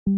The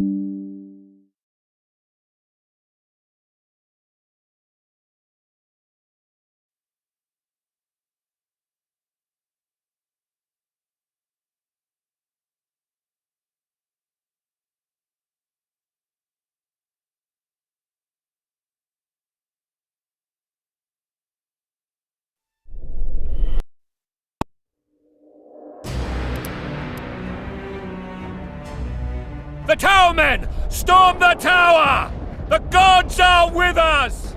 towermen! Storm the tower! The gods are with us!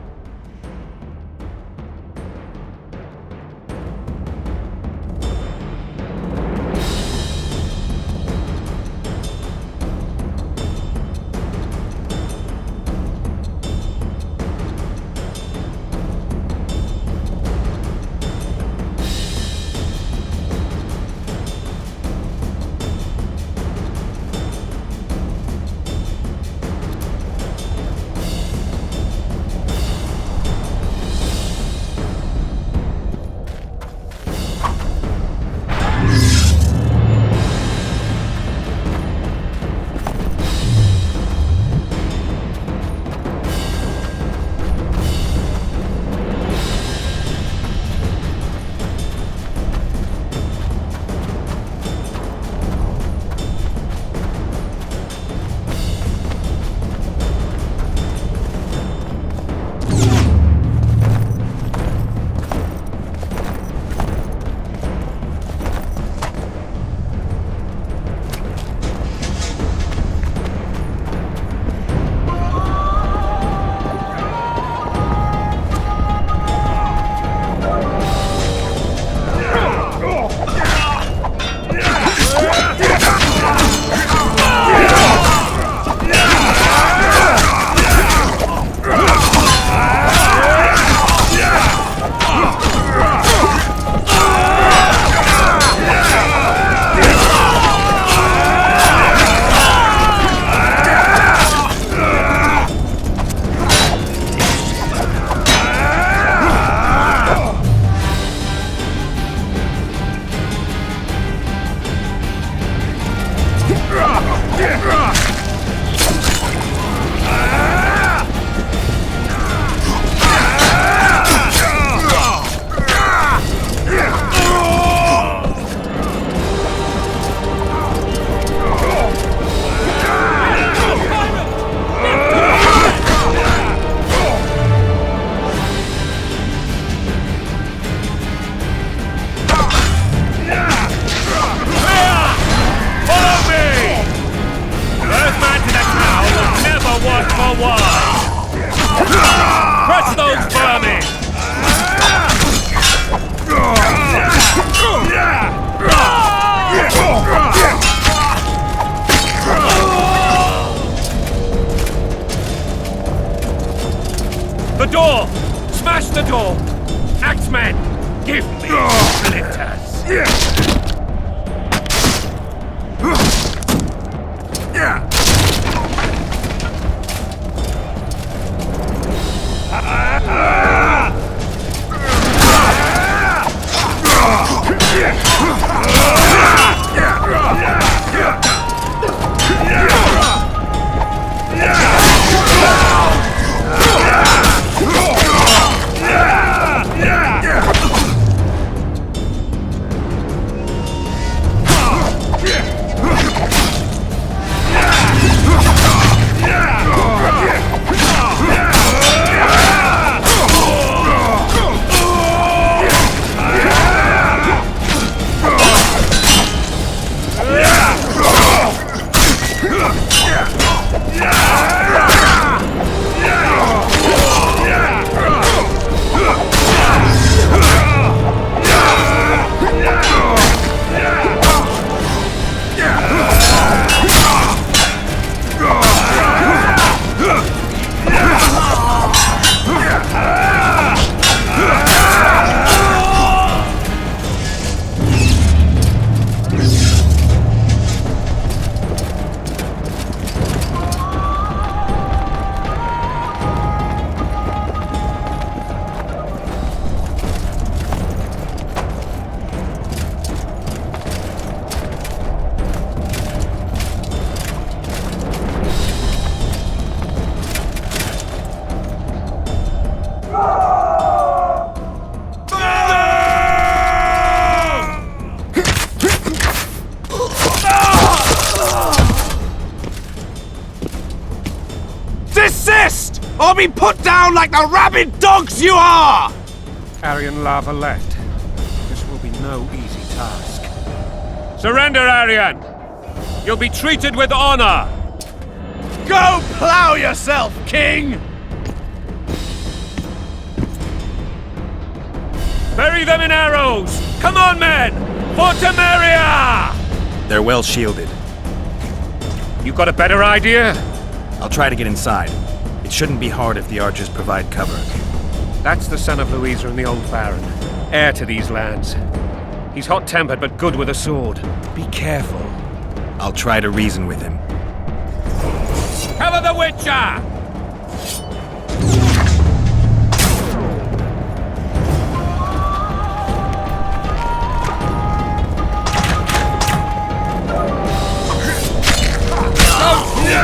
The door! Smash the door! Axeman, give me splitters! Rest! Or be put down like the rabid dogs you are! Aryan Lavalette, this will be no easy task. Surrender, Aryan! You'll be treated with honor! Go plow yourself, King! Bury them in arrows! Come on, men! For Memoria! They're well shielded. You got a better idea? I'll try to get inside. It shouldn't be hard if the archers provide cover. That's the son of Louisa and the old Baron, heir to these lands. He's hot-tempered but good with a sword. Be careful. I'll try to reason with him. Cover the Witcher!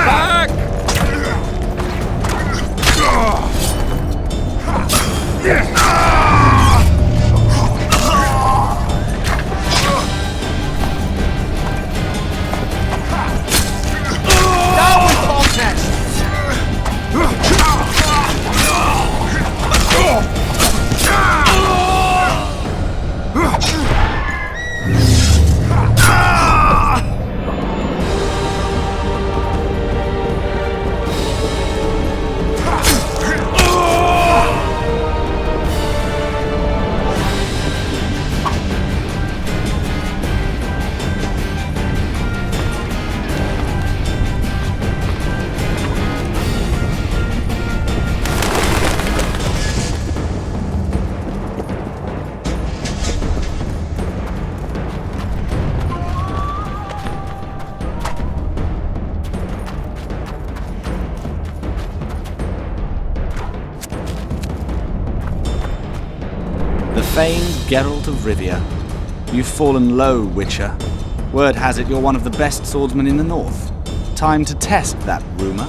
Back! Famed Geralt of Rivia. You've fallen low, Witcher. Word has it you're one of the best swordsmen in the north. Time to test that rumor.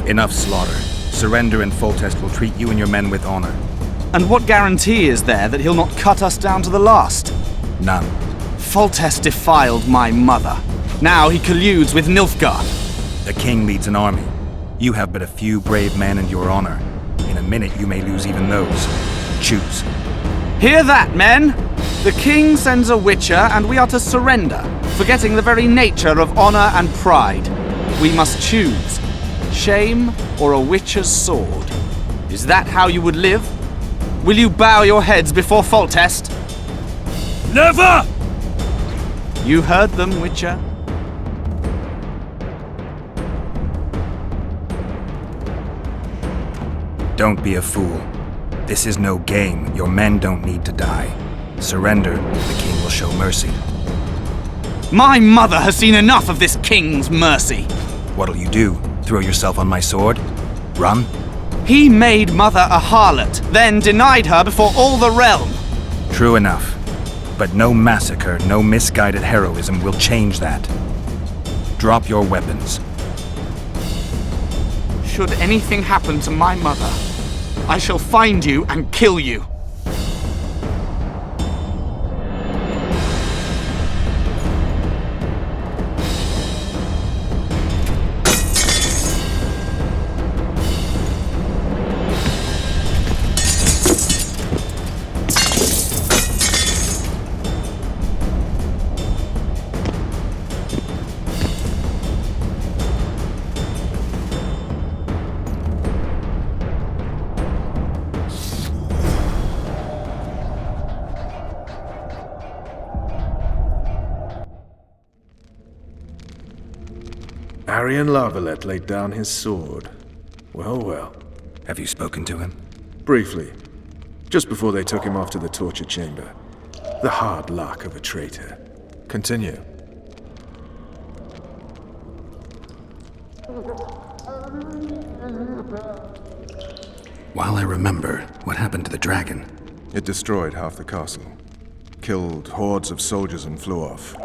Enough slaughter. Surrender and Foltest will treat you and your men with honor. And what guarantee is there that he'll not cut us down to the last? None. Foltest defiled my mother. Now he colludes with Nilfgaard. The king leads an army. You have but a few brave men and your honor. In a minute you may lose even those. Choose. Hear that, men! The king sends a Witcher and we are to surrender, forgetting the very nature of honor and pride. We must choose. Shame or a Witcher's sword. Is that how you would live? Will you bow your heads before Foltest? Never! You heard them, Witcher. Don't be a fool. This is no game. Your men don't need to die. Surrender, the king will show mercy. My mother has seen enough of this king's mercy. What'll you do? Throw yourself on my sword? Run? He made mother a harlot, then denied her before all the realm. True enough. But no massacre, no misguided heroism will change that. Drop your weapons. Should anything happen to my mother, I shall find you and kill you. Aryan Lavalette laid down his sword. Well, well. Have you spoken to him? Briefly. Just before they took him off to the torture chamber. The hard luck of a traitor. Continue. While I remember, what happened to the dragon? It destroyed half the castle. Killed hordes of soldiers and flew off.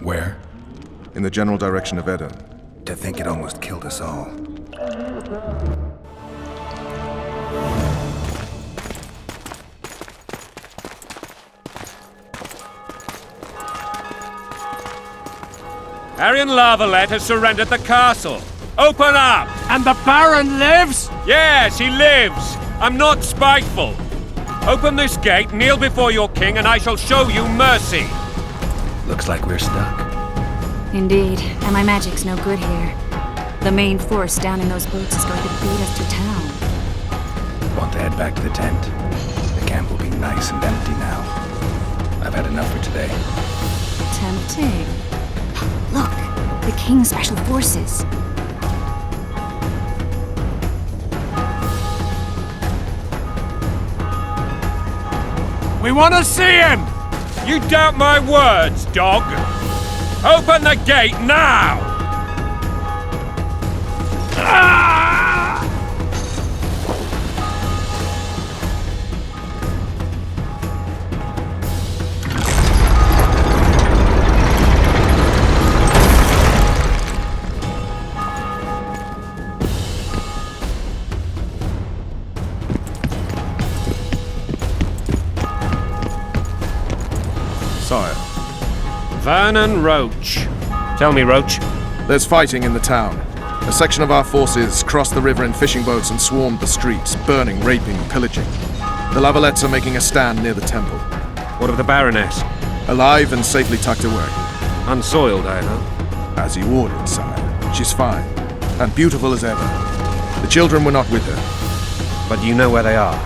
Where? In the general direction of Edda. To think it almost killed us all. Arian Lavalette has surrendered the castle. Open up! And the Baron lives? Yes, he lives. I'm not spiteful. Open this gate, kneel before your king, and I shall show you mercy. Looks like we're stuck. Indeed, and my magic's no good here. The main force down in those boats is going to beat us to town. Want to head back to the tent? The camp will be nice and empty now. I've had enough for today. Tempting. Look, the King's Special Forces. We want to see him! You doubt my words, dog? Open the gate now! Sire, Vernon Roach. Tell me, Roach. there's fighting in the town. A section of our forces crossed the river in fishing boats and swarmed the streets, burning, raping, pillaging. The Lavalettes are making a stand near the temple. What of the Baroness? Alive and safely tucked away. Unsoiled, I hope. As you ordered, sire. She's fine, and beautiful as ever. The children were not with her. But you know where they are?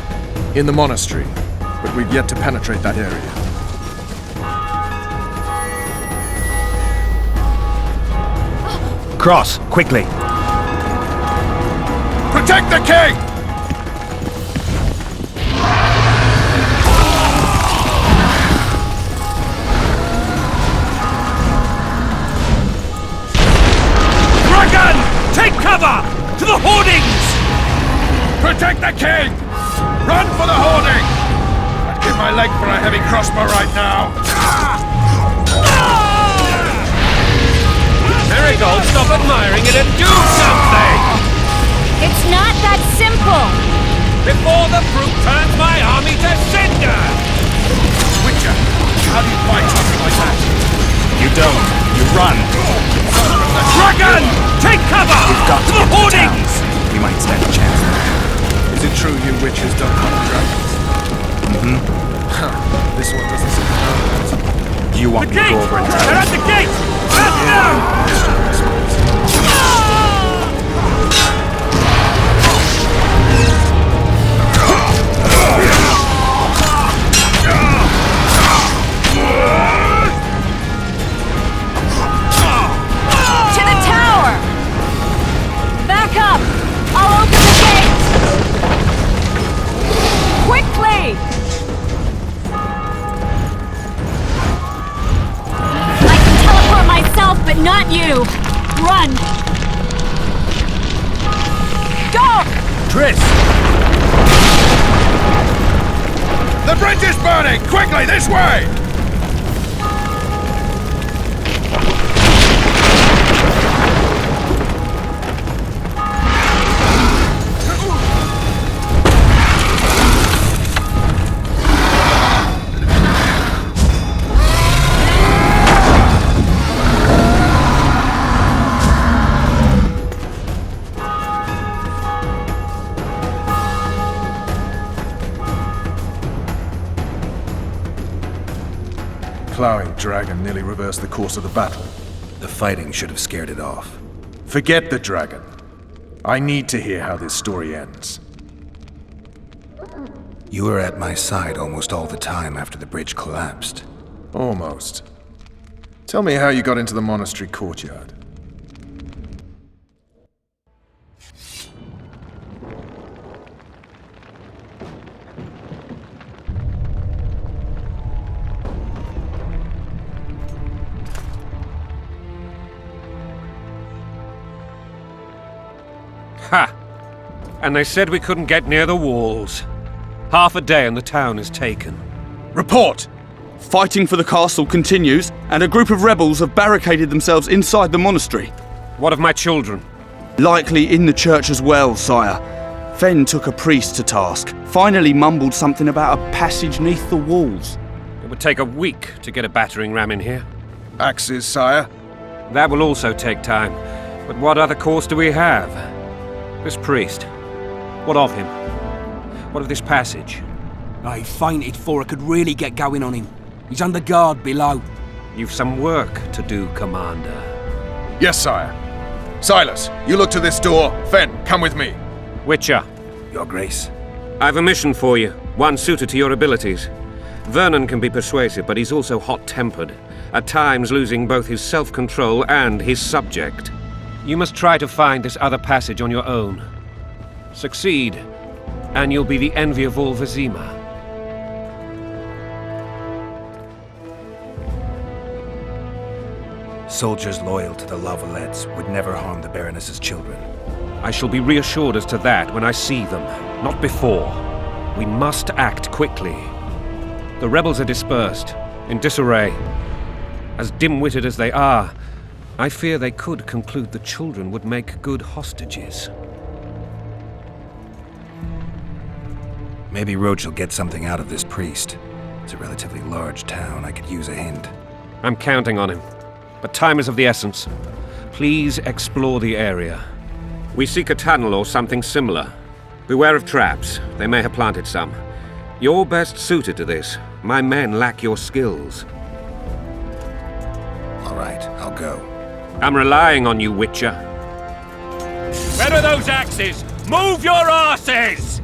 In the monastery, but we've yet to penetrate that area. Cross, quickly! Protect the king! Dragon! Take cover! To the hoardings! Protect the king! Run for the hoarding! I'd give my leg for a heavy crossbow right now. Marigold, stop admiring it and do something! It's not that simple! Before the fruit turns my army to cinder! Witcher, how do you fight something like that? You don't. You run. Dragon! Take cover! We've got to the hoardings! We might stand a chance there. Is it true you witches don't hunt dragons? Mm-hmm. This one doesn't seem to know that. Do you want The me to gate! go over and They're at the gate! Let's go! To the tower! Back up! I'll open the gate! Quickly! I can teleport myself, but not you! Run! Go! Triss! The bridge is burning! Quickly, this way! Plowing dragon nearly reversed the course of the battle. The fighting should have scared it off. Forget the dragon. I need to hear how this story ends. You were at my side almost all the time after the bridge collapsed. Almost. Tell me how you got into the monastery courtyard. Ha! And they said we couldn't get near the walls. Half a day and the town is taken. Report! Fighting for the castle continues, and a group of rebels have barricaded themselves inside the monastery. What of my children? Likely in the church as well, sire. Fen took a priest to task, finally mumbled something about a passage neath the walls. It would take a week to get a battering ram in here. Axes, sire? That will also take time. But what other course do we have? This priest. What of him? What of this passage? I fainted before I could really get going on him. He's under guard below. You've some work to do, Commander. Yes, sire. Silas, you look to this door. Fen, come with me. Witcher. Your Grace. I've a mission for you, one suited to your abilities. Vernon can be persuasive, but he's also hot-tempered, at times losing both his self-control and his subject. You must try to find this other passage on your own. Succeed, and you'll be the envy of all Vizima. Soldiers loyal to the Lavalettes would never harm the Baroness's children. I shall be reassured as to that when I see them, not before. We must act quickly. The rebels are dispersed, in disarray. As dim-witted as they are, I fear they could conclude the children would make good hostages. Maybe Roach will get something out of this priest. It's a relatively large town. I could use a hint. I'm counting on him. But time is of the essence. Please explore the area. We seek a tunnel or something similar. Beware of traps. They may have planted some. You're best suited to this. My men lack your skills. All right, I'll go. I'm relying on you, Witcher. Where are those axes? Move your asses!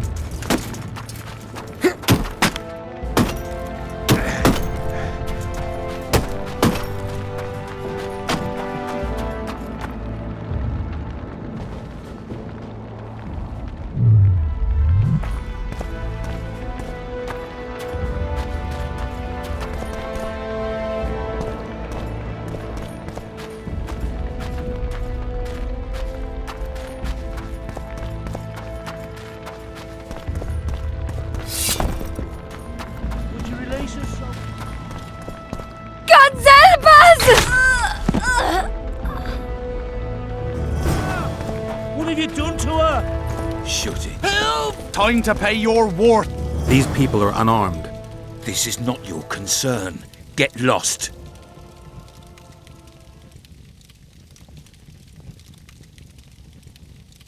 Time to pay your worth. These people are unarmed. This is not your concern. Get lost.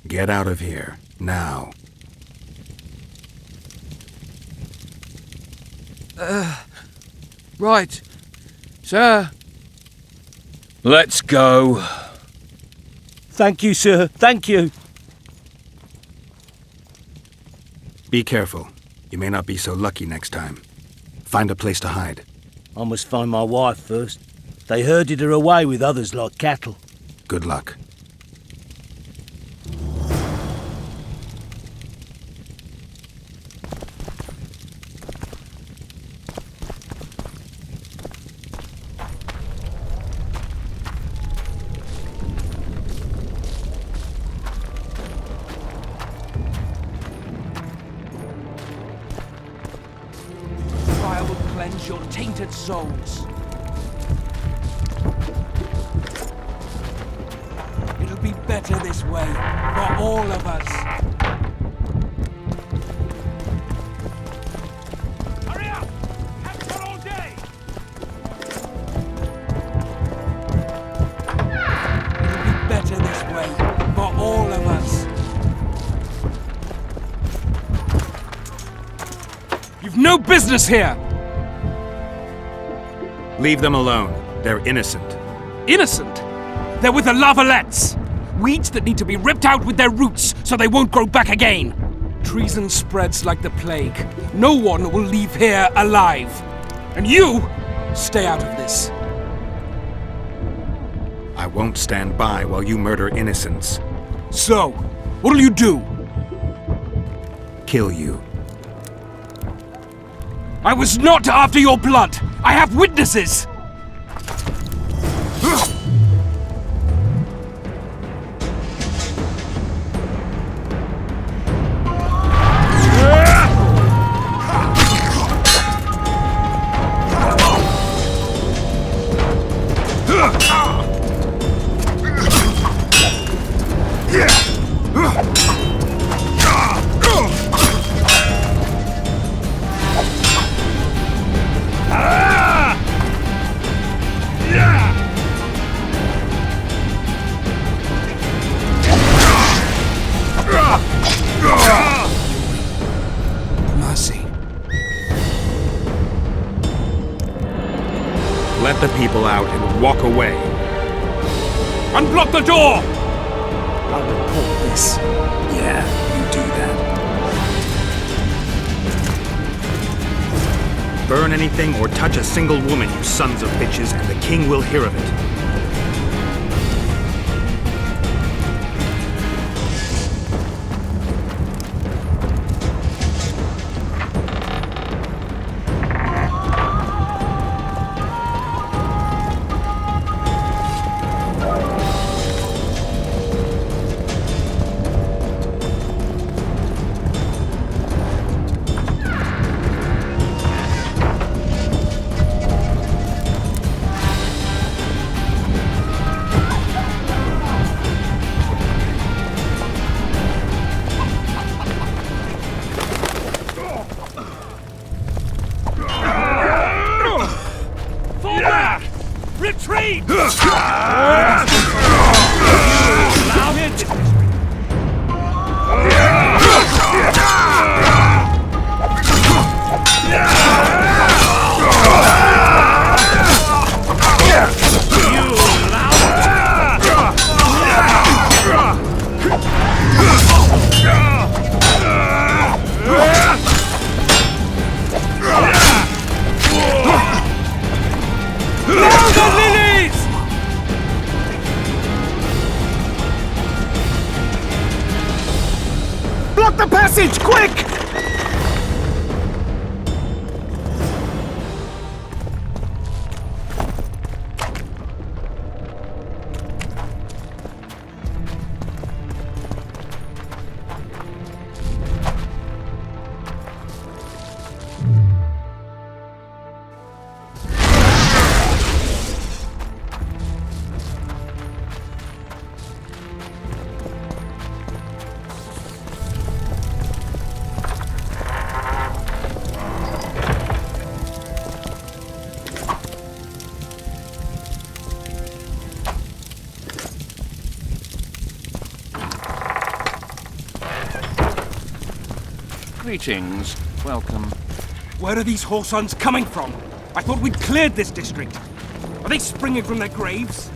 Get out of here, now. Right. Sir. Let's go. Thank you, sir. Thank you. Be careful. You may not be so lucky next time. Find a place to hide. I must find my wife first. They herded her away with others like cattle. Good luck. Your tainted souls. It'll be better this way for all of us. Hurry up! Haven't got all day. It'll be better this way for all of us. You've no business here. Leave them alone. They're innocent. Innocent? They're with the Lavalettes. Weeds that need to be ripped out with their roots so they won't grow back again. Treason spreads like the plague. No one will leave here alive. And you, stay out of this. I won't stand by while you murder innocents. So, what'll you do? Kill you. I was not after your blood! I have witnesses! the people out and walk away. Unblock the door! I'll report this. Yeah, you do that. Burn anything or touch a single woman, you sons of bitches, and the king will hear of it. Retreat! Allow him to... Block the passage, quick! Greetings. Welcome. Where are these whoresons coming from? I thought we'd cleared this district. Are they springing from their graves?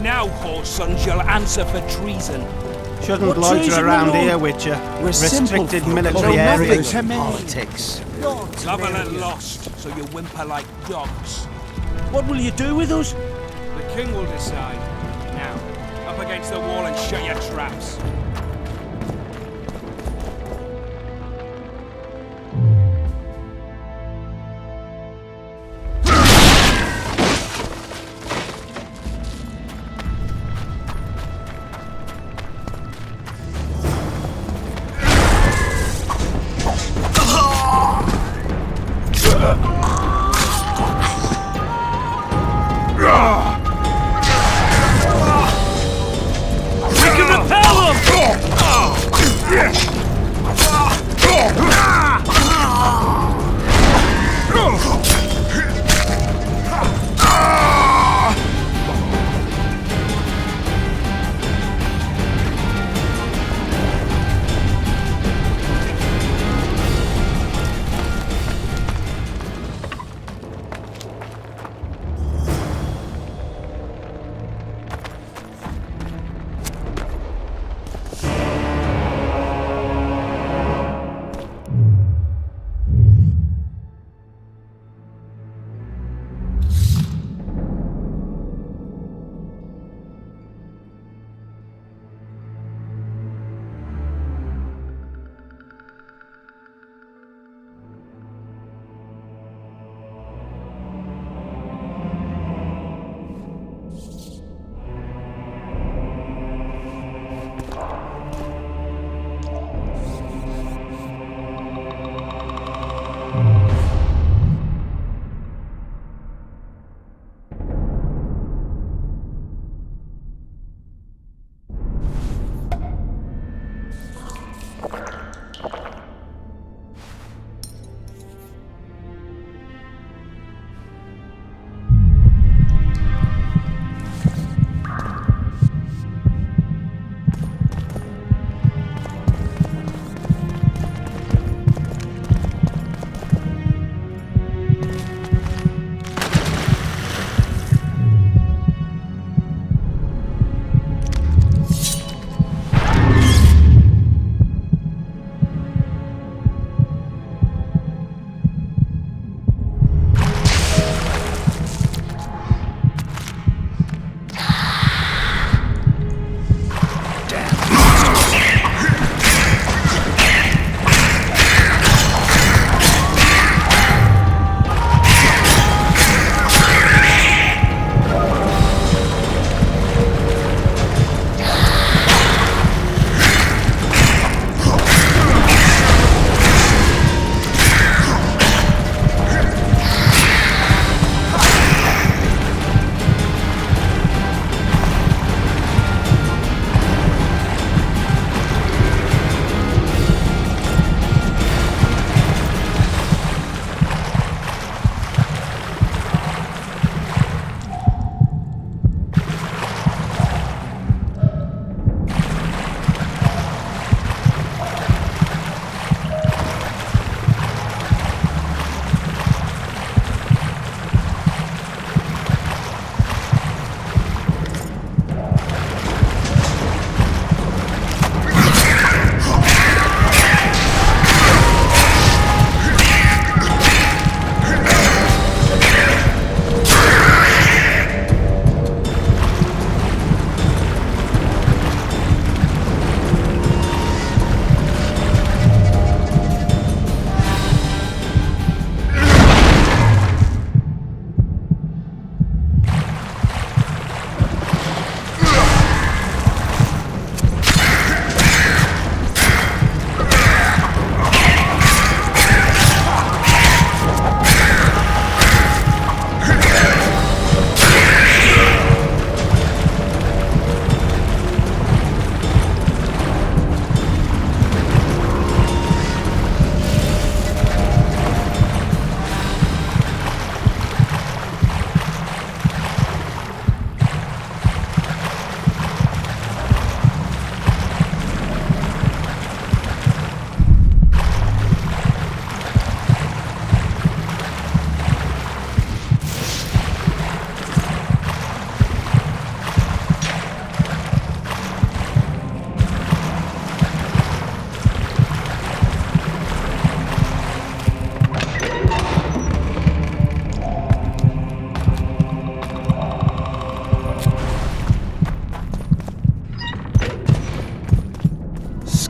Now, whoresons, you'll answer for treason. Shouldn't What loiter treason, around my lord? here, Witcher. We're simple Restricted folk. military Know nothing areas. to me. Politics. Lover and lost, so you whimper like dogs. What will you do with us? The king will decide. Now, up against the wall and shut your traps. We can repel them!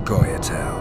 Goyatel.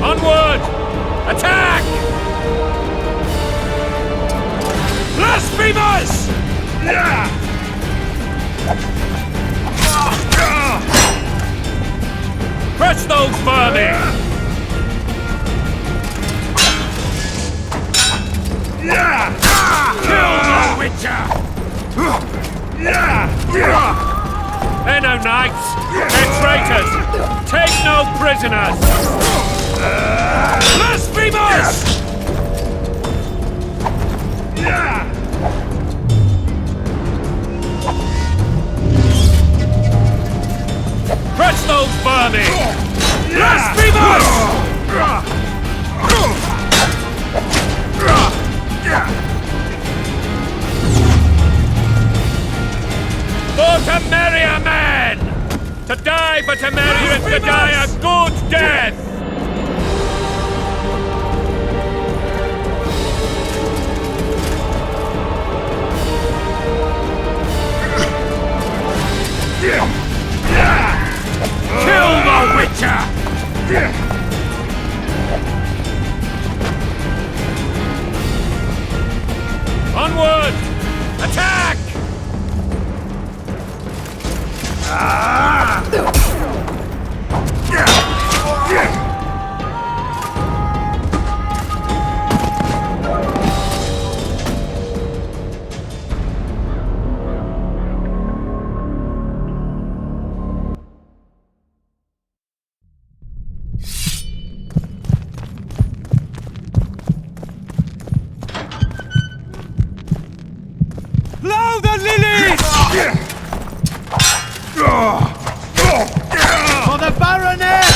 Onward! Attack! Blasphemers! Crush those vermin! Kill the Witcher! They're no knights! They're traitors! Take no prisoners! Blasphemers! Crush those vermin! Blasphemers! For Memoria, man! To die for Memoria is to die a good death! Kill the Witcher! Onward! Attack! Blow the lilies! For the Baroness!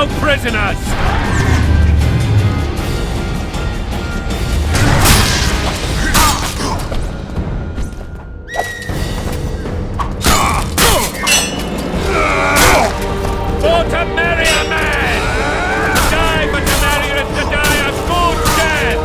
no prisoners! For Memoria, man! Die for Memoria is to die a fool's death!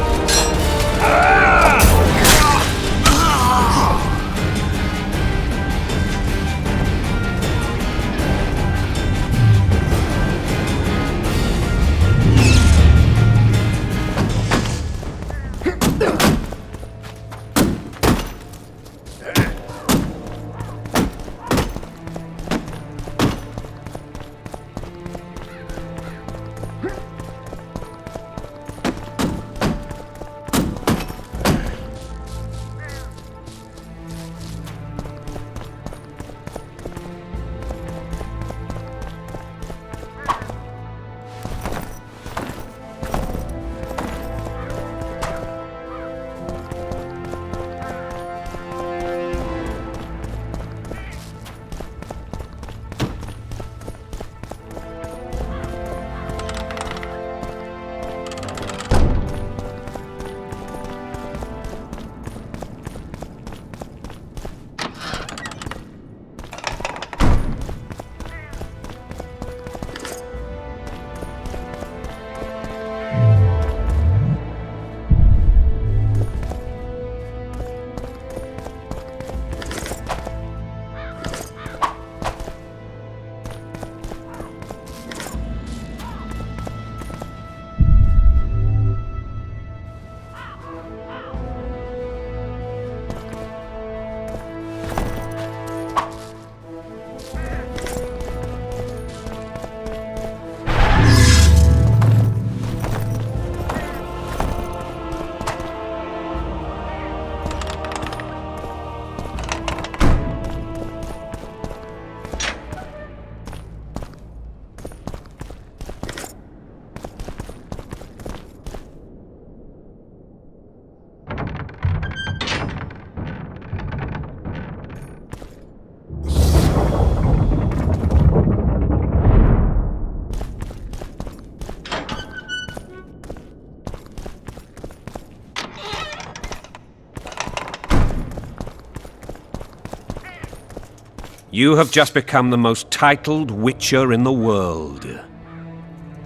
You have just become the most titled Witcher in the world.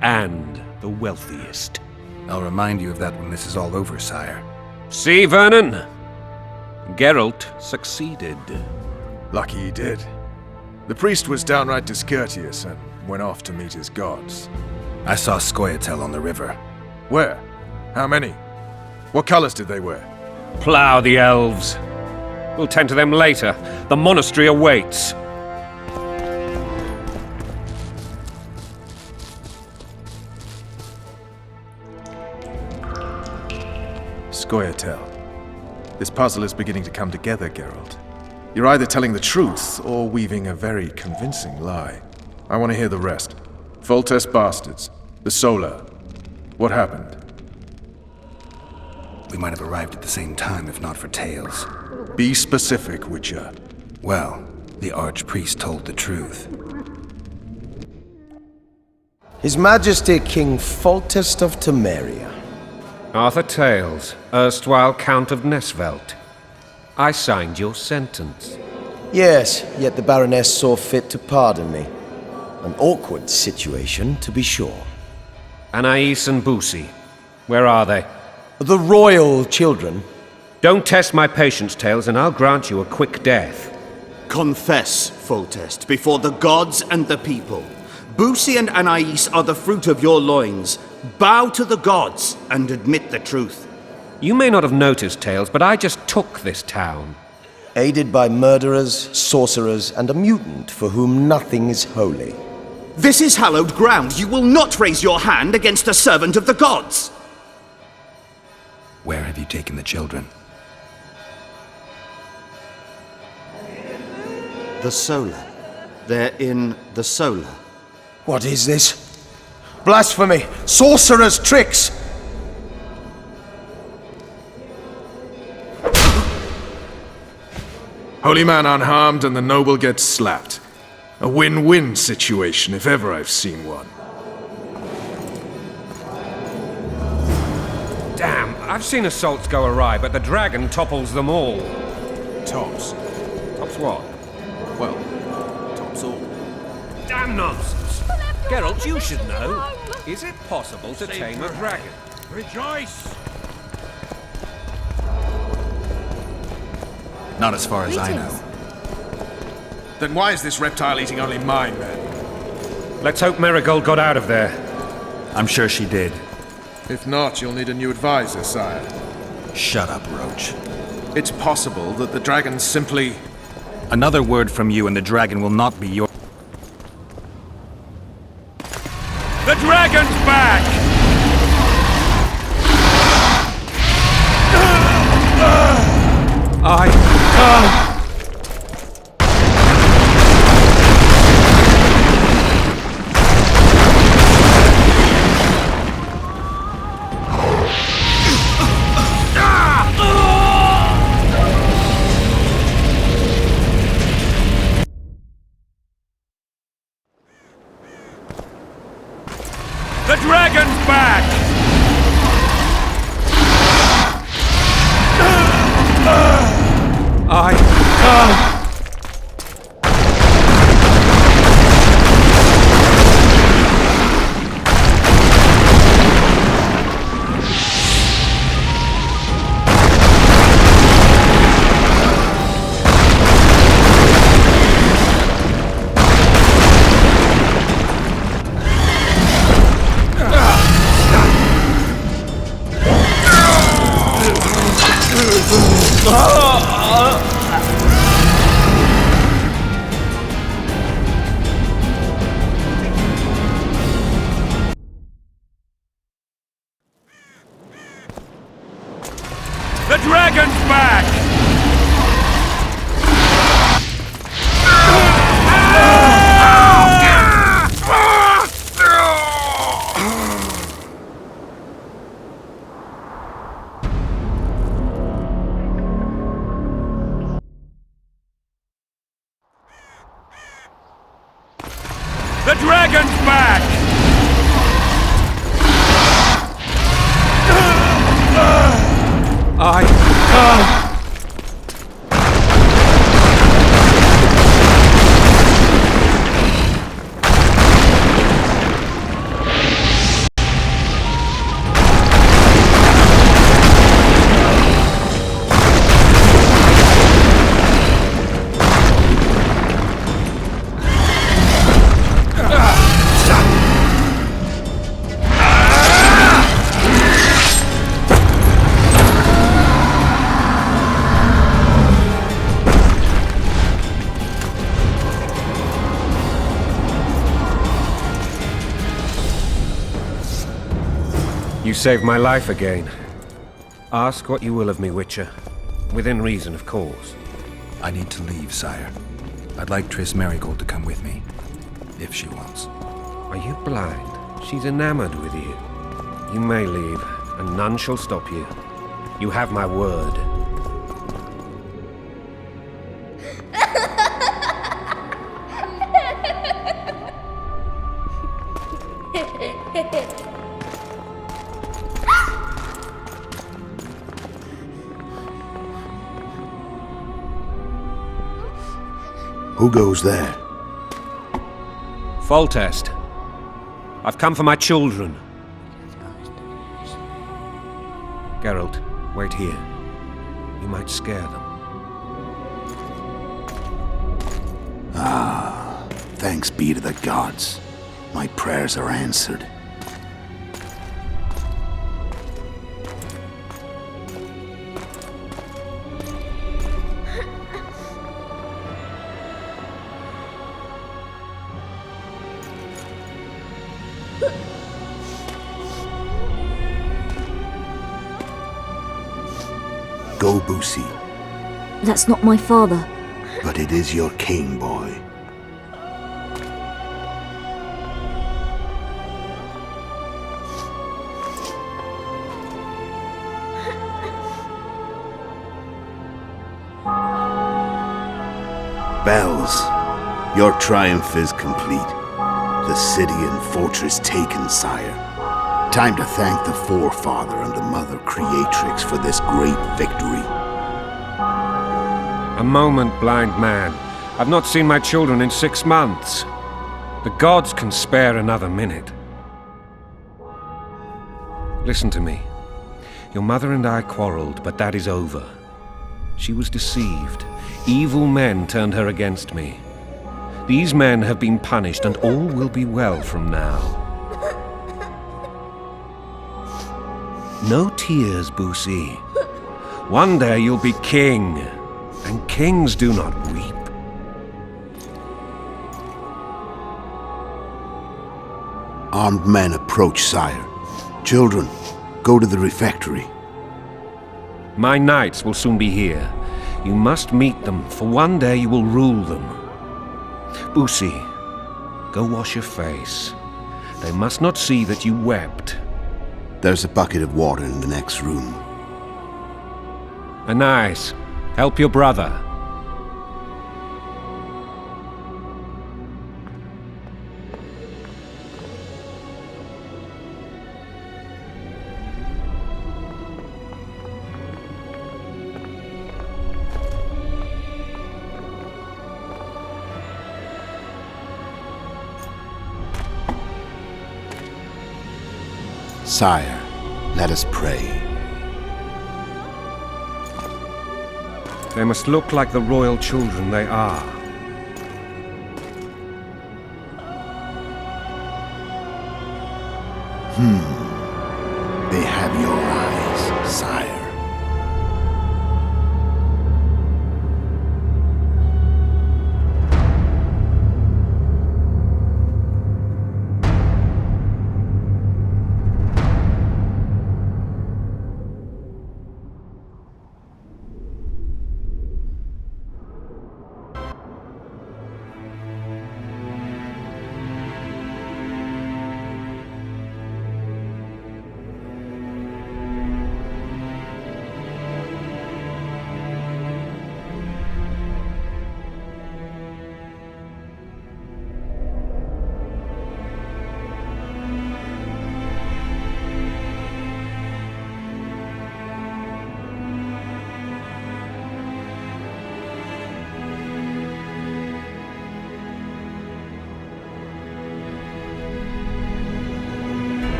And the wealthiest. I'll remind you of that when this is all over, sire. See, Vernon? Geralt succeeded. Lucky he did. The priest was downright discourteous and went off to meet his gods. I saw Scoia'tael on the river. Where? How many? What colors did they wear? Plough the elves. We'll tend to them later. The monastery awaits. Scoia'tael. This puzzle is beginning to come together, Geralt. You're either telling the truth or weaving a very convincing lie. I want to hear the rest. Foltest bastards. The Solar. What happened? We might have arrived at the same time if not for tales. Be specific, Witcher. Well, the Archpriest told the truth. His Majesty King Foltest of Temeria. Arthur Tales, erstwhile Count of Nesvelt. I signed your sentence. Yes, yet the Baroness saw fit to pardon me. An awkward situation, to be sure. Anais and Boussy, where are they? The royal children. Don't test my patience, Tales, and I'll grant you a quick death. Confess, Foltest, before the gods and the people. Boussy and Anais are the fruit of your loins. Bow to the gods and admit the truth. You may not have noticed, Tales, but I just took this town. Aided by murderers, sorcerers, and a mutant for whom nothing is holy. This is hallowed ground. You will not raise your hand against a servant of the gods. Where have you taken the children? The Solar. They're in the Solar. What is this? Blasphemy! Sorcerer's tricks! Holy man unharmed and the noble gets slapped. A win-win situation if ever I've seen one. I've seen assaults go awry, but the dragon topples them all. Tops. Tops what? Well, tops all. Damn nonsense! Geralt, you should know. Is it possible to tame a dragon? Rejoice! Not as far as I know. Then why is this reptile eating only mine, then? Let's hope Marigold got out of there. I'm sure she did. If not, you'll need a new advisor, sire. Shut up, Roach. It's possible that the dragon simply... Another word from you and the dragon will not be your... The dragon's back! The dragon's back! The dragon's back! The dragon's back! You saved my life again. Ask what you will of me, Witcher. Within reason, of course. I need to leave, sire. I'd like Triss Marigold to come with me, if she wants. Are you blind? She's enamored with you. You may leave, and none shall stop you. You have my word. Who goes there? Foltest. I've come for my children. Geralt, wait here. You might scare them. Thanks be to the gods. My prayers are answered. Go, Boosie. That's not my father. But it is your king, boy. Bells, your triumph is complete. The city and fortress taken, sire. Time to thank the Forefather and the Mother Creatrix for this great victory. A moment, blind man. I've not seen my children in 6 months. The gods can spare another minute. Listen to me. Your mother and I quarreled, but that is over. She was deceived. Evil men turned her against me. These men have been punished, and all will be well from now. No tears, Boosie. One day you'll be king, and kings do not weep. Armed men approach, sire. Children, go to the refectory. My knights will soon be here. You must meet them, for one day you will rule them. Boosie, go wash your face. They must not see that you wept. There's a bucket of water in the next room. Nice. Help your brother. Sire, let us pray. They must look like the royal children they are. They have your eyes, sire.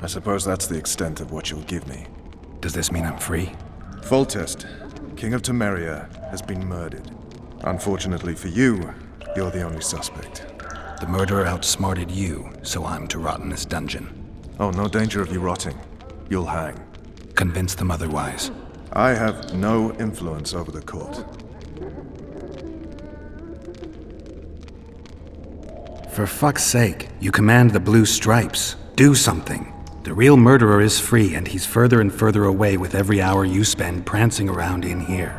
I suppose that's the extent of what you'll give me. Does this mean I'm free? Foltest, King of Memoria, has been murdered. Unfortunately for you, you're the only suspect. The murderer outsmarted you, so I'm to rot in this dungeon. Oh, no danger of you rotting. You'll hang. Convince them otherwise. I have no influence over the court. For fuck's sake, you command the blue stripes. Do something. The real murderer is free, and he's further and further away with every hour you spend prancing around in here.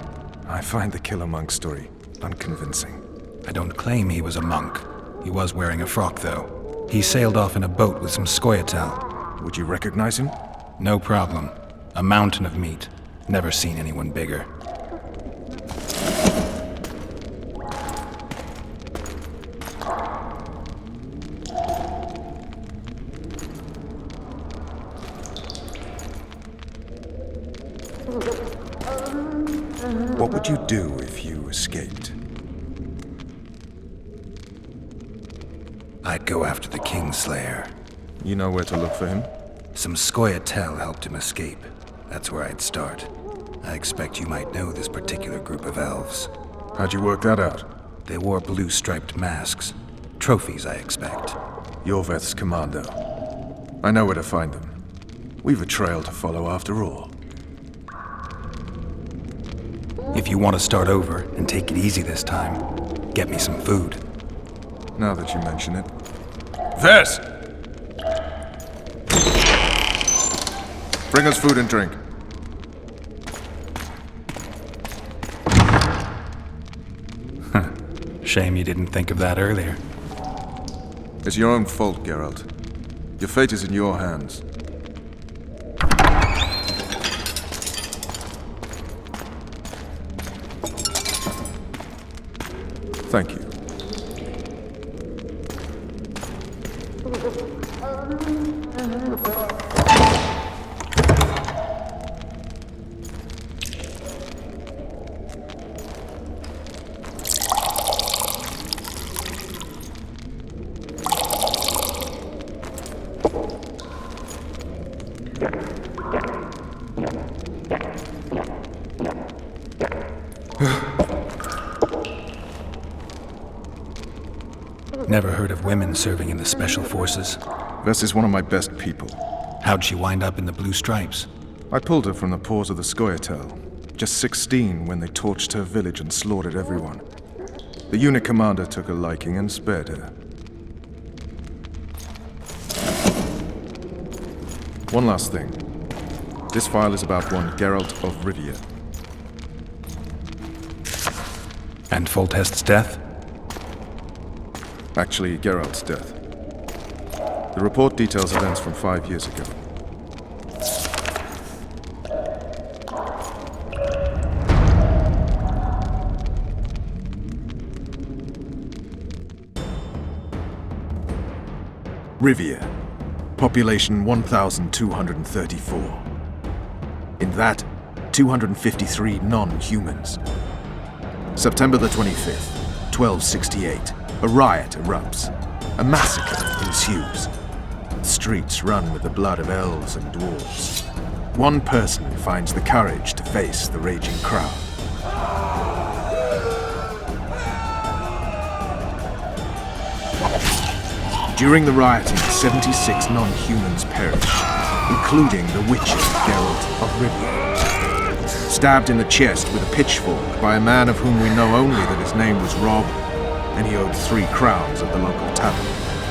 I find the killer monk story unconvincing. I don't claim he was a monk. He was wearing a frock, though. He sailed off in a boat with some Scoia'tael. Would you recognize him? No problem. A mountain of meat. Never seen anyone bigger. What would you do if you escaped? I'd go after the Kingslayer. You know where to look for him? Some Scoia'tael helped him escape. That's where I'd start. I expect you might know this particular group of elves. How'd you work that out? They wore blue-striped masks. Trophies, I expect. You're Veth's commando. I know where to find them. We've a trail to follow after all. If you want to start over and take it easy this time, get me some food. Now that you mention it. Vess! Bring us food and drink. Shame you didn't think of that earlier. It's your own fault, Geralt. Your fate is in your hands. Thank you. Never heard of women serving in the Special Forces. Vess is one of my best people. How'd she wind up in the Blue Stripes? I pulled her from the paws of the Scoia'tael. Just 16 when they torched her village and slaughtered everyone. The unit commander took a liking and spared her. One last thing. This file is about one Geralt of Rivia. And Foltest's death? Actually, Geralt's death. The report details events from 5 years ago. Rivia. Population 1,234. In that, 253 non-humans. September the 25th, 1268. A riot erupts. A massacre ensues. The streets run with the blood of elves and dwarves. One person finds the courage to face the raging crowd. During the rioting, 76 non-humans perished, including the witcher Geralt of Rivia. Stabbed in the chest with a pitchfork by a man of whom we know only that his name was Rob, and he owed 3 crowns at the local tavern.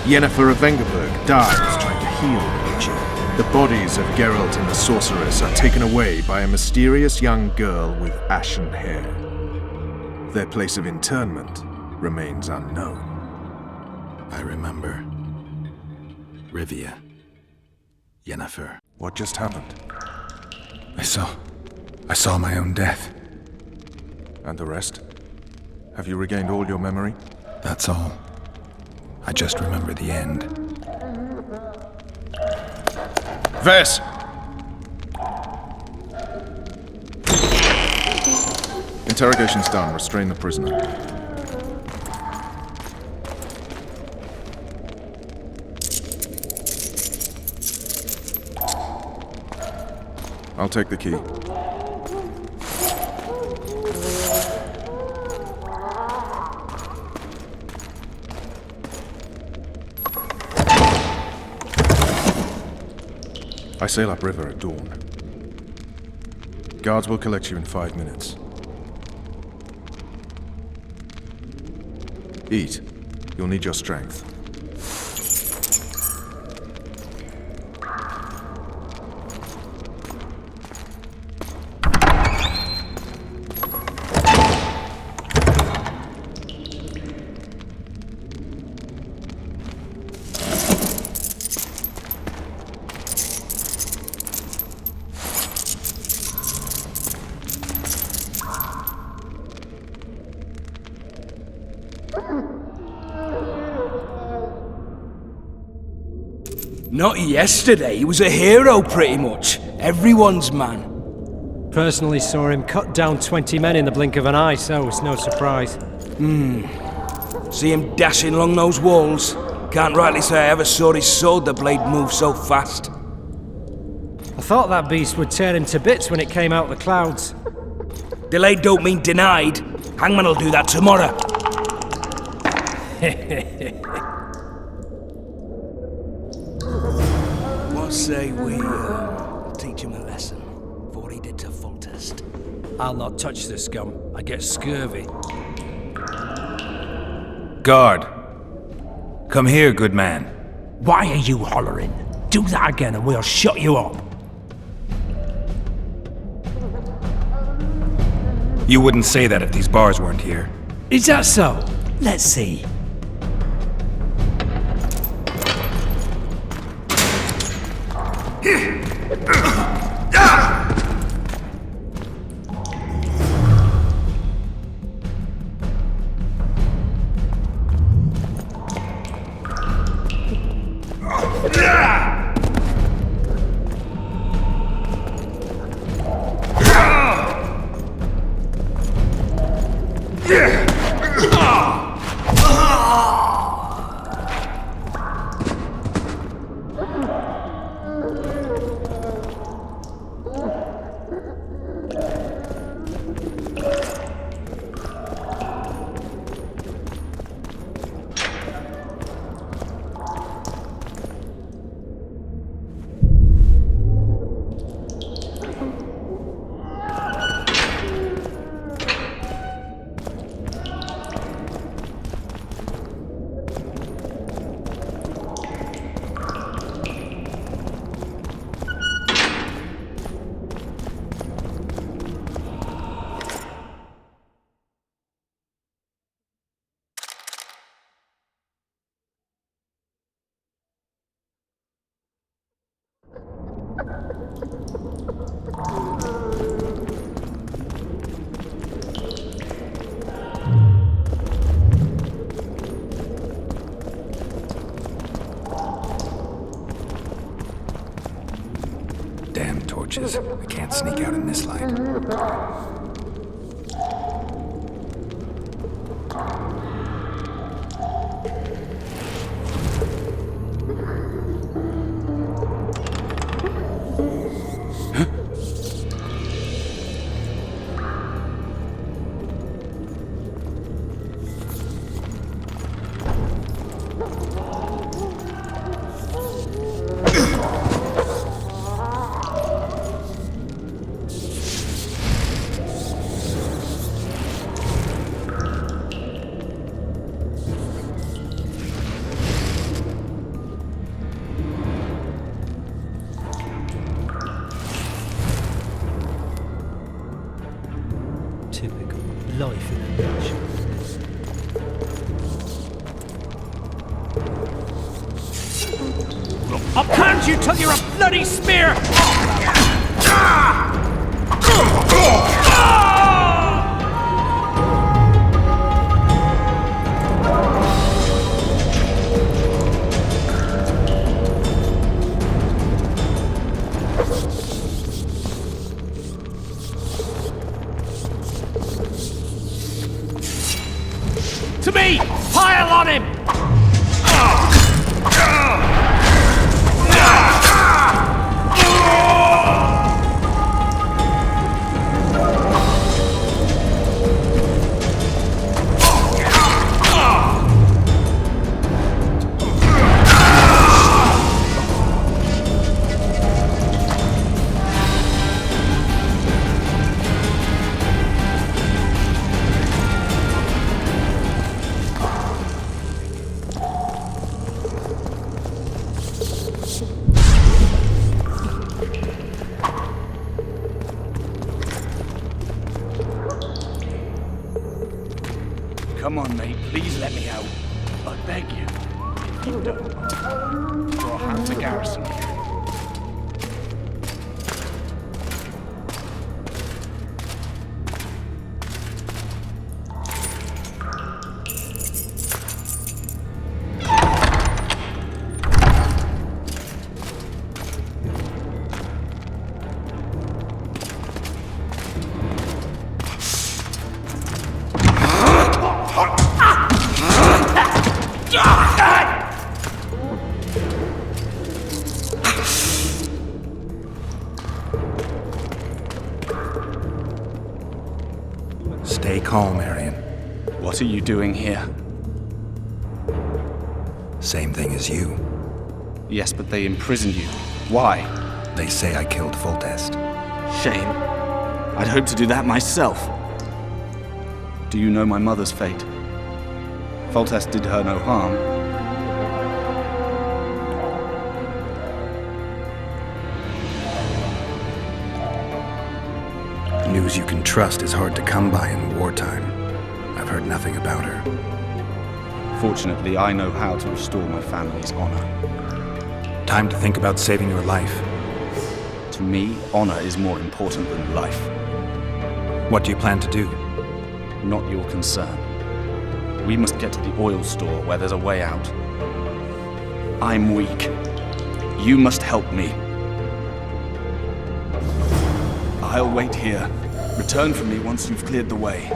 Yennefer of Vengerberg dies trying to heal the witcher. The bodies of Geralt and the sorceress are taken away by a mysterious young girl with ashen hair. Their place of interment remains unknown. I remember. Rivia. Yennefer. What just happened? I saw my own death. And the rest? Have you regained all your memory? That's all. I just remember the end. Vess! Interrogation's done. Restrain the prisoner. I'll take the key. I sail upriver at dawn. Guards will collect you in 5 minutes. Eat. You'll need your strength. Not yesterday, he was a hero pretty much. Everyone's man. Personally saw him cut down 20 men in the blink of an eye, so it's no surprise. See him dashing along those walls? Can't rightly say I ever saw his sword the blade move so fast. I thought that beast would tear him to bits when it came out of the clouds. Delayed don't mean denied. Hangman will do that tomorrow. What say we teach him a lesson for what he did to Foltest? I'll not touch the scum. I get scurvy. Guard. Come here, good man. Why are you hollering? Do that again and we'll shut you up. You wouldn't say that if these bars weren't here. Is that so? Let's see. Damn torches. I can't sneak out in this light. Typical life in a nutshell. I'll pound you till you're a bloody spear! To me! Pile on him! Come on, mate, please let me out. I beg you. If you don't, you'll have the garrison here. Stay calm, Arian. What are you doing here? Same thing as you. Yes, but they imprisoned you. Why? They say I killed Foltest. Shame. I'd hoped to do that myself. Do you know my mother's fate? Foltest did her no harm. News you can trust is hard to come by in wartime. I've heard nothing about her. Fortunately, I know how to restore my family's honor. Time to think about saving your life. To me, honor is more important than life. What do you plan to do? Not your concern. We must get to the oil store where there's a way out. I'm weak. You must help me. I'll wait here. Return for me once you've cleared the way.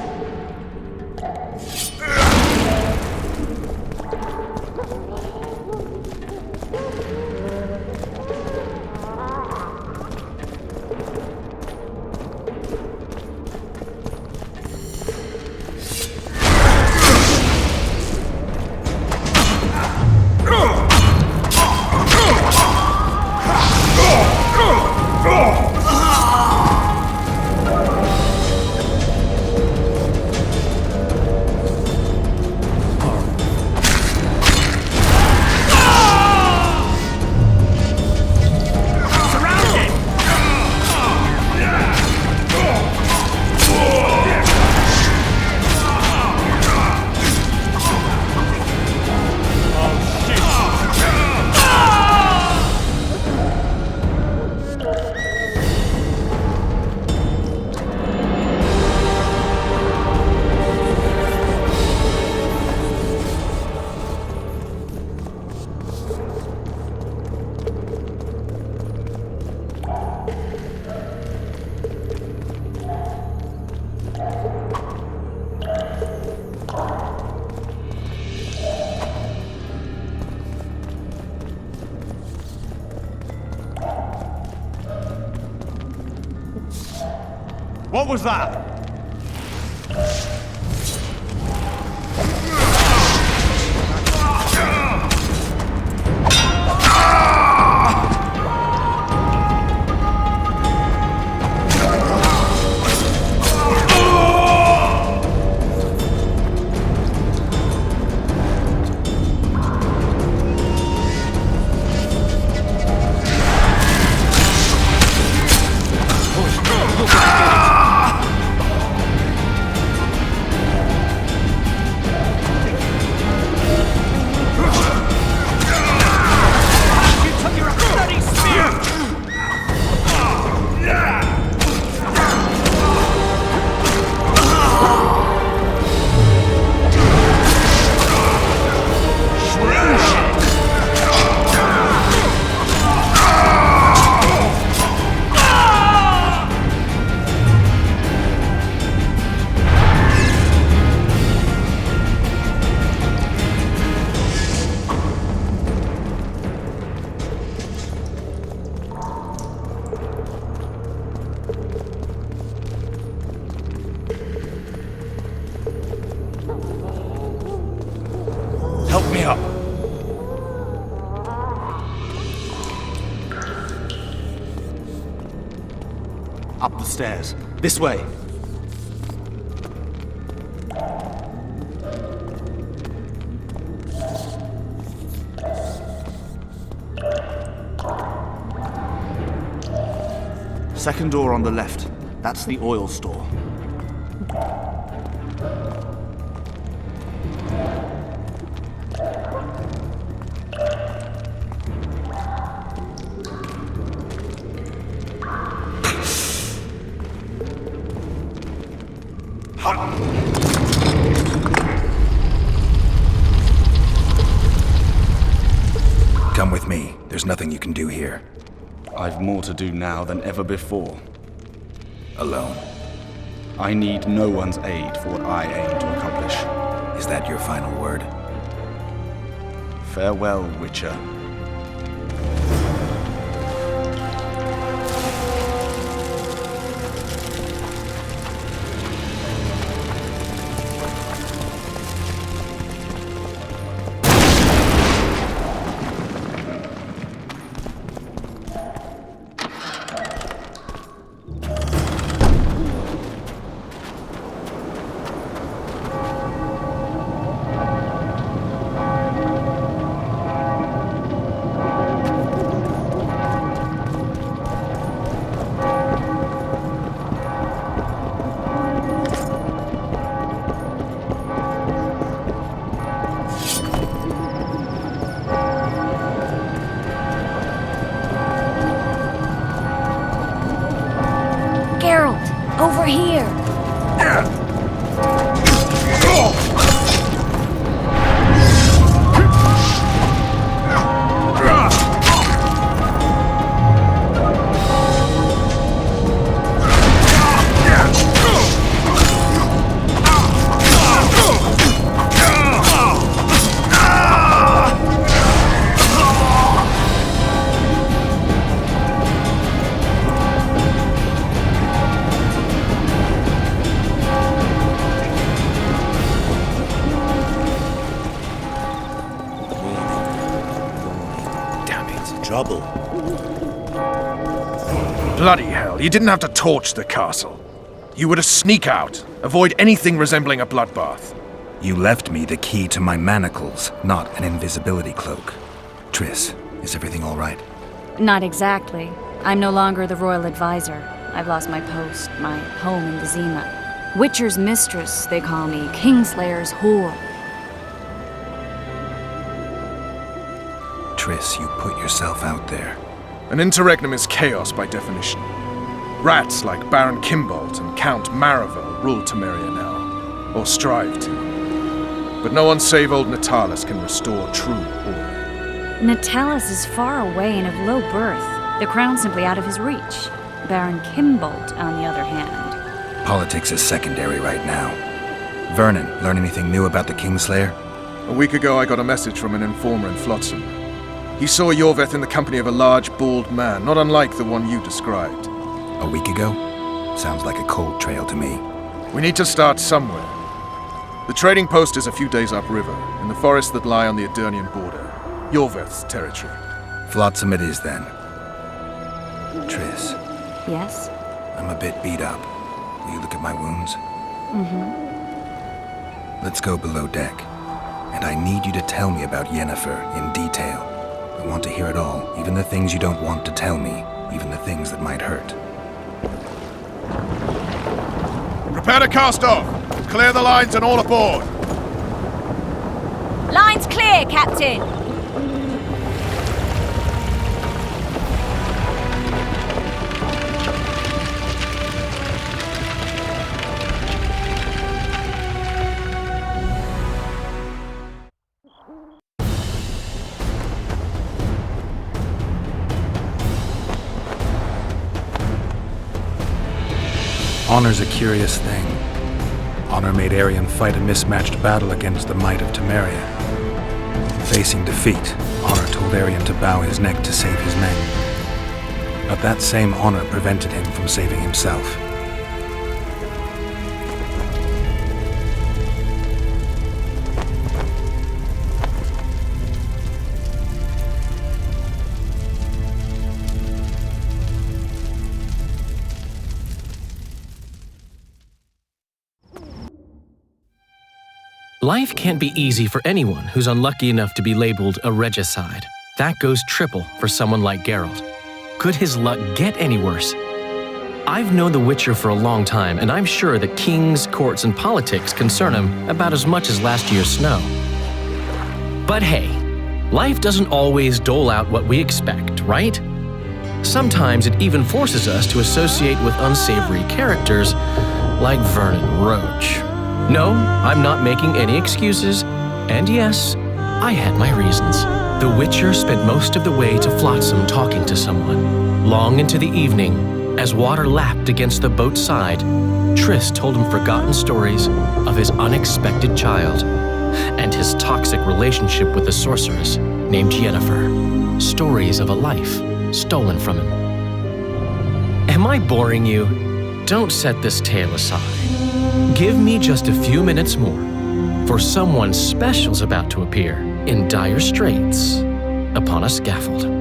What was that? Help me up. Up the stairs. This way. Second door on the left. That's the oil store. Come with me. There's nothing you can do here. I've more to do now than ever before. Alone. I need no one's aid for what I aim to accomplish. Is that your final word? Farewell, Witcher. Over here! Trouble. Bloody hell, you didn't have to torch the castle. You were to sneak out, avoid anything resembling a bloodbath. You left me the key to my manacles, not an invisibility cloak. Triss, is everything all right? Not exactly. I'm no longer the royal advisor. I've lost my post, my home in Vizima. Witcher's mistress, they call me. Kingslayer's whore. Triss, you put yourself out there. An interregnum is chaos by definition. Rats like Baron Kimbolt and Count Maravel rule Temeria now, or strive to. But no one save old Natalis can restore true order. Natalis is far away and of low birth. The crown's simply out of his reach. Baron Kimbolt, on the other hand. Politics is secondary right now. Vernon, learn anything new about the Kingslayer? A week ago I got a message from an informer in Flotsam. He saw Yorveth in the company of a large, bald man, not unlike the one you described. A week ago? Sounds like a cold trail to me. We need to start somewhere. The trading post is a few days upriver, in the forests that lie on the Adernian border. Yorveth's territory. Flotsam it is, then. Triss. Yes? I'm a bit beat up. Will you look at my wounds? Mm-hmm. Let's go below deck. And I need you to tell me about Yennefer in detail. I want to hear it all, even the things you don't want to tell me, even the things that might hurt. Prepare to cast off! Clear the lines and all aboard! Lines clear, Captain! Honor's a curious thing. Honor made Arian fight a mismatched battle against the might of Temeria. Facing defeat, Honor told Arian to bow his neck to save his men. But that same honor prevented him from saving himself. Life can't be easy for anyone who's unlucky enough to be labeled a regicide. That goes triple for someone like Geralt. Could his luck get any worse? I've known the Witcher for a long time, and I'm sure that kings, courts, and politics concern him about as much as last year's snow. But hey, life doesn't always dole out what we expect, right? Sometimes it even forces us to associate with unsavory characters like Vernon Roach. No, I'm not making any excuses, and yes, I had my reasons. The Witcher spent most of the way to Flotsam talking to someone. Long into the evening, as water lapped against the boat's side, Triss told him forgotten stories of his unexpected child. and his toxic relationship with a sorceress named Yennefer. Stories of a life stolen from him. Am I boring you? Don't set this tale aside. Give me just a few minutes more, for someone special's about to appear in dire straits upon a scaffold.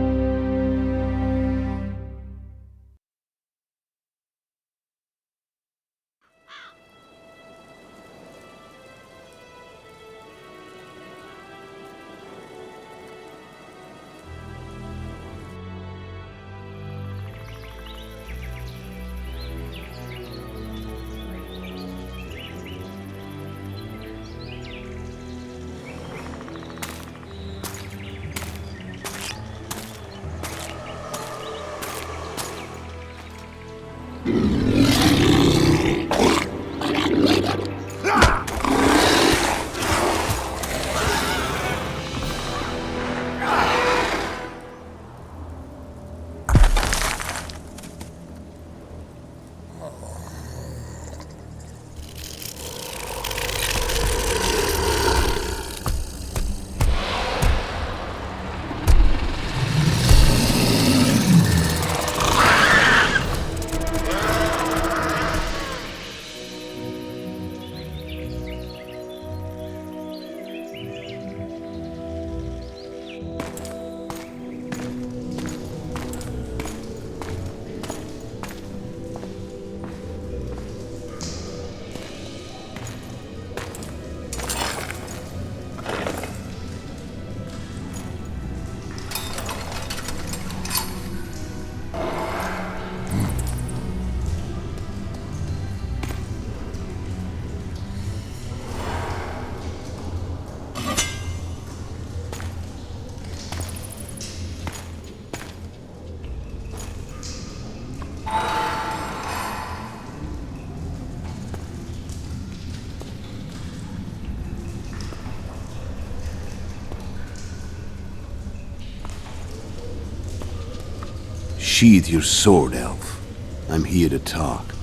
Sheathe your sword, Elf. I'm here to talk.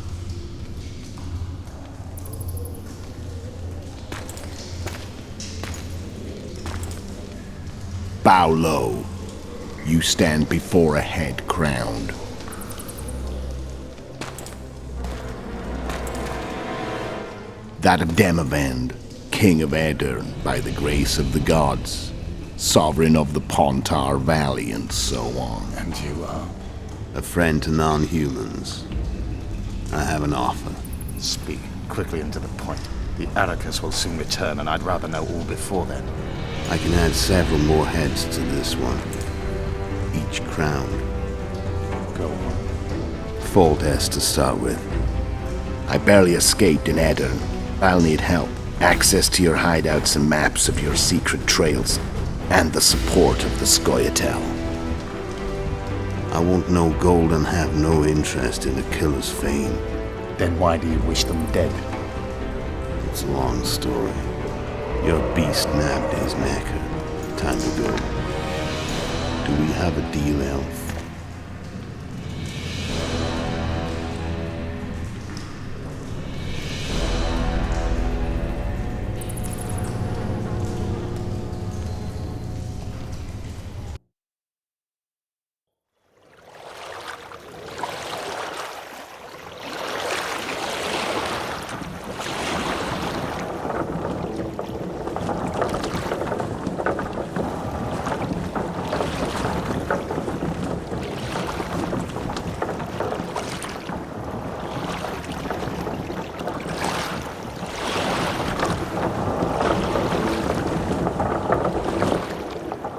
Bow low. You stand before a head crowned. That of Demavend, King of Aedirn, by the grace of the gods, sovereign of the Pontar Valley, and so on. And you are? A friend to non-humans. I have an offer. Speak quickly and to the point. The Arrakis will soon return, and I'd rather know all before then. I can add several more heads to this one. Each crowned. Go on. Foltest to start with. I barely escaped in Aedirn. I'll need help. Access to your hideouts and maps of your secret trails. And the support of the Scoia'tael. I want no gold and have no interest in the killer's fame. Then why do you wish them dead? It's a long story. Your beast nabbed his necker. Time to go. Do we have a deal, Elf?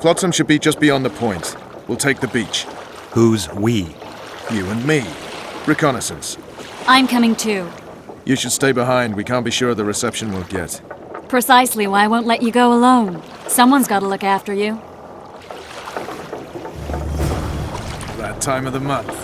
Flotsam should be just beyond the point. We'll take the beach. Who's we? You and me. Reconnaissance. I'm coming too. You should stay behind. We can't be sure of the reception we'll get. Precisely why I won't let you go alone. Someone's got to look after you. That time of the month.